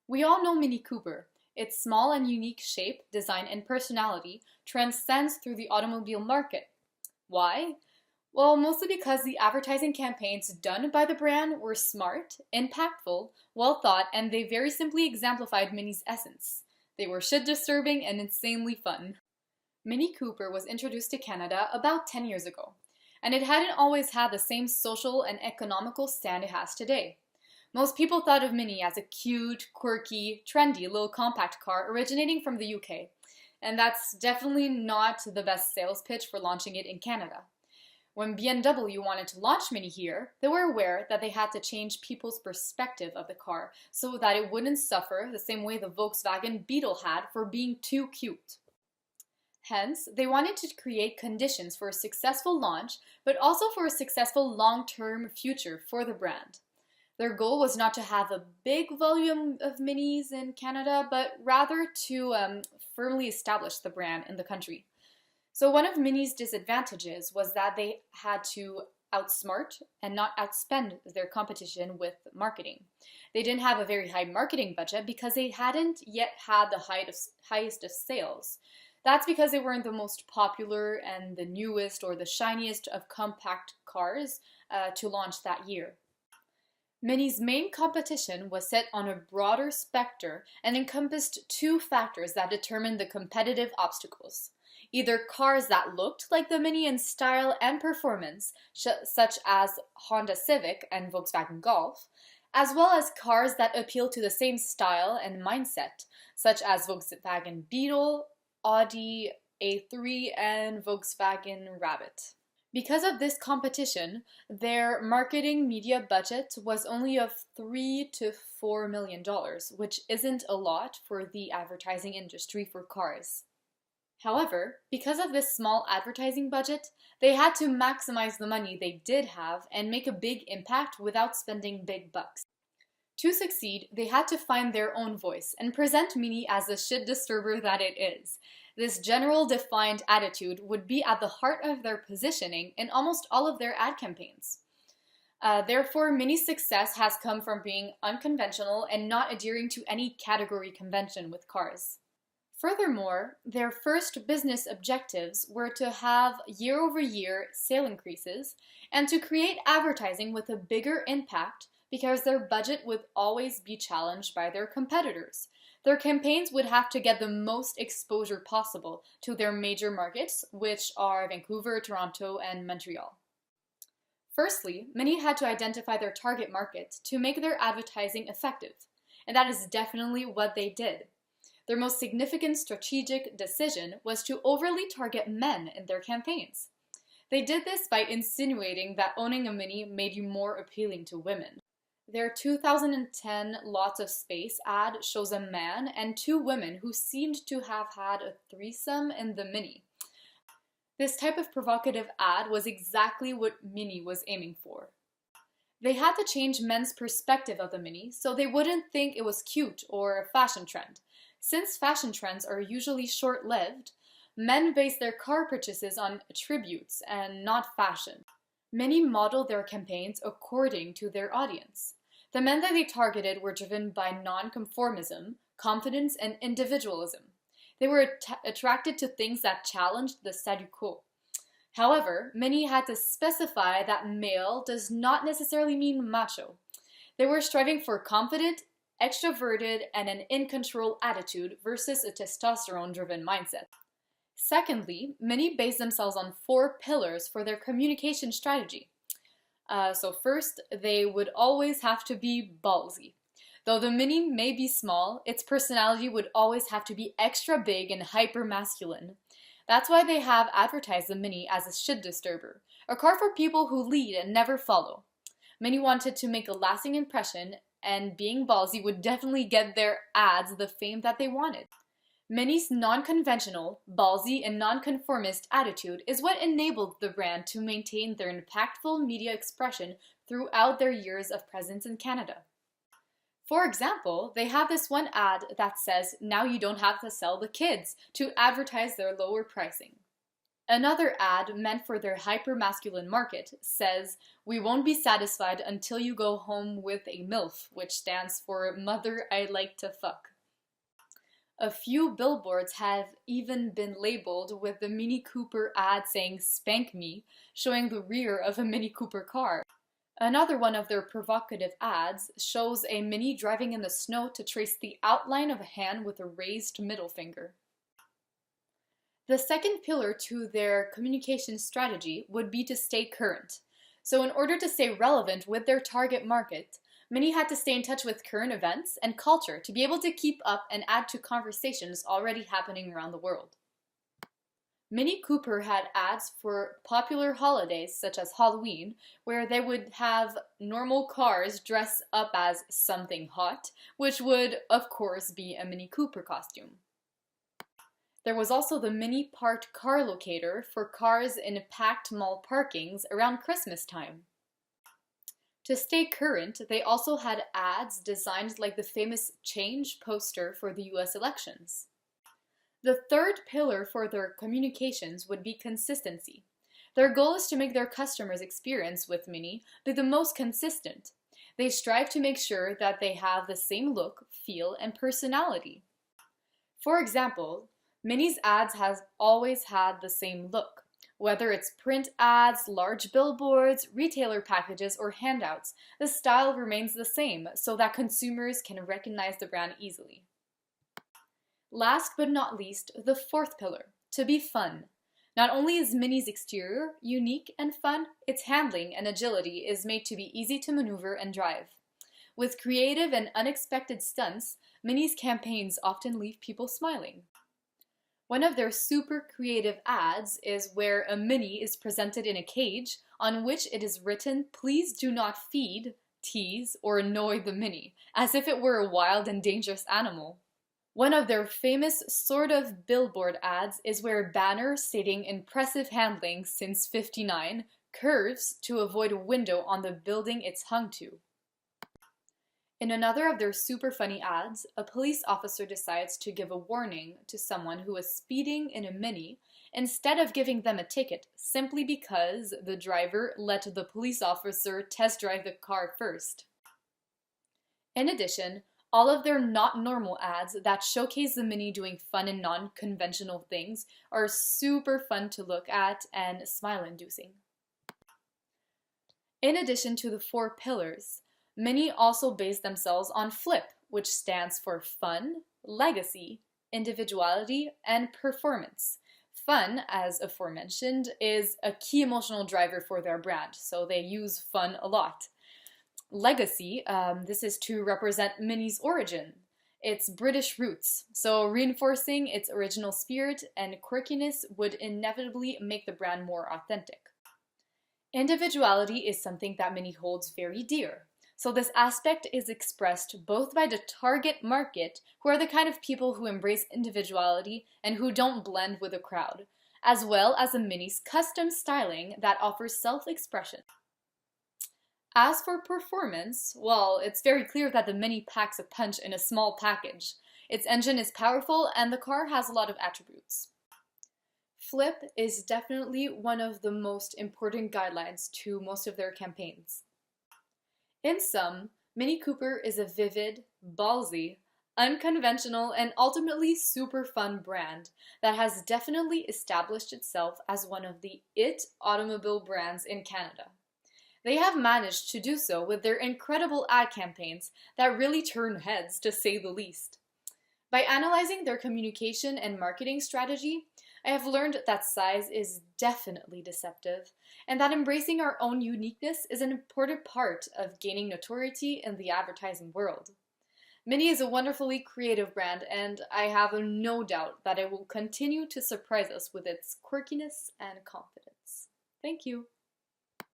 We all know Mini Cooper. Its small and unique shape, design, and personality transcends through the automobile market. Why? Well, mostly because the advertising campaigns done by the brand were smart, impactful, well thought, and they very simply exemplified Mini's essence. They were shit disturbing and insanely fun. Mini Cooper was introduced to Canada about 10 years ago, and it hadn't always had the same social and economical stand it has today. Most people thought of Mini as a cute, quirky, trendy little compact car originating from the UK, and that's definitely not the best sales pitch for launching it in Canada. When BMW wanted to launch Mini here, they were aware that they had to change people's perspective of the car so that it wouldn't suffer the same way the Volkswagen Beetle had for being too cute. Hence, they wanted to create conditions for a successful launch, but also for a successful long-term future for the brand. Their goal was not to have a big volume of Minis in Canada, but rather to firmly establish the brand in the country. So one of Mini's disadvantages was that they had to outsmart and not outspend their competition with marketing. They didn't have a very high marketing budget because they hadn't yet had the highest of sales. That's because they weren't the most popular and the newest or the shiniest of compact cars to launch that year. Mini's main competition was set on a broader specter and encompassed two factors that determined the competitive obstacles. Either cars that looked like the Mini in style and performance, such as Honda Civic and Volkswagen Golf, as well as cars that appeal to the same style and mindset, such as Volkswagen Beetle, Audi A3, and Volkswagen Rabbit. Because of this competition, their marketing media budget was only of $3 to $4 million, which isn't a lot for the advertising industry for cars. However, because of this small advertising budget, they had to maximize the money they did have and make a big impact without spending big bucks. To succeed, they had to find their own voice and present Mini as the shit disturber that it is. This general defined attitude would be at the heart of their positioning in almost all of their ad campaigns. Therefore, Mini's success has come from being unconventional and not adhering to any category convention with cars. Furthermore, their first business objectives were to have year-over-year sale increases and to create advertising with a bigger impact because their budget would always be challenged by their competitors. Their campaigns would have to get the most exposure possible to their major markets, which are Vancouver, Toronto, and Montreal. Firstly, Mini had to identify their target market to make their advertising effective, and that is definitely what they did. Their most significant strategic decision was to overly target men in their campaigns. They did this by insinuating that owning a Mini made you more appealing to women. Their 2010 Lots of Space ad shows a man and two women who seemed to have had a threesome in the Mini. This type of provocative ad was exactly what Mini was aiming for. They had to change men's perspective of the Mini so they wouldn't think it was cute or a fashion trend. Since fashion trends are usually short-lived, men base their car purchases on attributes and not fashion. Many modeled their campaigns according to their audience. The men that they targeted were driven by nonconformism, confidence, and individualism. They were attracted to things that challenged the statu quo. However, many had to specify that male does not necessarily mean macho. They were striving for confident, extroverted, and an in-control attitude versus a testosterone-driven mindset. Secondly, many base themselves on 4 pillars for their communication strategy. So first, they would always have to be ballsy. Though the Mini may be small, its personality would always have to be extra big and hyper-masculine. That's why they have advertised the Mini as a shit disturber, a car for people who lead and never follow. Many wanted to make a lasting impression, and being ballsy would definitely get their ads the fame that they wanted. Mini's non-conventional, ballsy, and non-conformist attitude is what enabled the brand to maintain their impactful media expression throughout their years of presence in Canada. For example, they have this one ad that says, "Now you don't have to sell the kids," to advertise their lower pricing. Another ad meant for their hyper-masculine market says, "We won't be satisfied until you go home with a MILF," which stands for Mother I Like to Fuck. A few billboards have even been labeled with the Mini Cooper ad saying "Spank me," showing the rear of a Mini Cooper car. Another one of their provocative ads shows a Mini driving in the snow to trace the outline of a hand with a raised middle finger. The second pillar to their communication strategy would be to stay current. So in order to stay relevant with their target market, Mini had to stay in touch with current events and culture to be able to keep up and add to conversations already happening around the world. Mini Cooper had ads for popular holidays such as Halloween, where they would have normal cars dress up as something hot, which would, of course, be a Mini Cooper costume. There was also the Mini Parked Car Locator for cars in packed mall parkings around Christmas time. To stay current, they also had ads designed like the famous Change poster for the US elections. The third pillar for their communications would be consistency. Their goal is to make their customers' experience with Mini be the most consistent. They strive to make sure that they have the same look, feel, and personality. For example, Mini's ads has always had the same look. Whether it's print ads, large billboards, retailer packages, or handouts, the style remains the same so that consumers can recognize the brand easily. Last but not least, the fourth pillar, to be fun. Not only is Mini's exterior unique and fun, its handling and agility is made to be easy to maneuver and drive. With creative and unexpected stunts, Mini's campaigns often leave people smiling. One of their super creative ads is where a Mini is presented in a cage on which it is written, "Please do not feed, tease, or annoy the Mini," as if it were a wild and dangerous animal. One of their famous sort of billboard ads is where a banner stating "Impressive handling since '59" curves to avoid a window on the building it's hung to. In another of their super funny ads, a police officer decides to give a warning to someone who is speeding in a Mini instead of giving them a ticket simply because the driver let the police officer test drive the car first. In addition, all of their not normal ads that showcase the Mini doing fun and non-conventional things are super fun to look at and smile-inducing. In addition to the four pillars, Mini also base themselves on FLIP, which stands for fun, legacy, individuality, and performance. Fun, as aforementioned, is a key emotional driver for their brand, so they use fun a lot. Legacy, this is to represent Mini's origin, its British roots, so reinforcing its original spirit and quirkiness would inevitably make the brand more authentic. Individuality is something that Mini holds very dear. So this aspect is expressed both by the target market, who are the kind of people who embrace individuality and who don't blend with the crowd, as well as the Mini's custom styling that offers self-expression. As for performance, well, it's very clear that the Mini packs a punch in a small package. Its engine is powerful and the car has a lot of attributes. FLIP is definitely one of the most important guidelines to most of their campaigns. In sum, Mini Cooper is a vivid, ballsy, unconventional, and ultimately super fun brand that has definitely established itself as one of the it automobile brands in Canada. They have managed to do so with their incredible ad campaigns that really turn heads, to say the least. By analyzing their communication and marketing strategy, I have learned that size is definitely deceptive, and that embracing our own uniqueness is an important part of gaining notoriety in the advertising world. Mini is a wonderfully creative brand, and I have no doubt that it will continue to surprise us with its quirkiness and confidence. Thank you.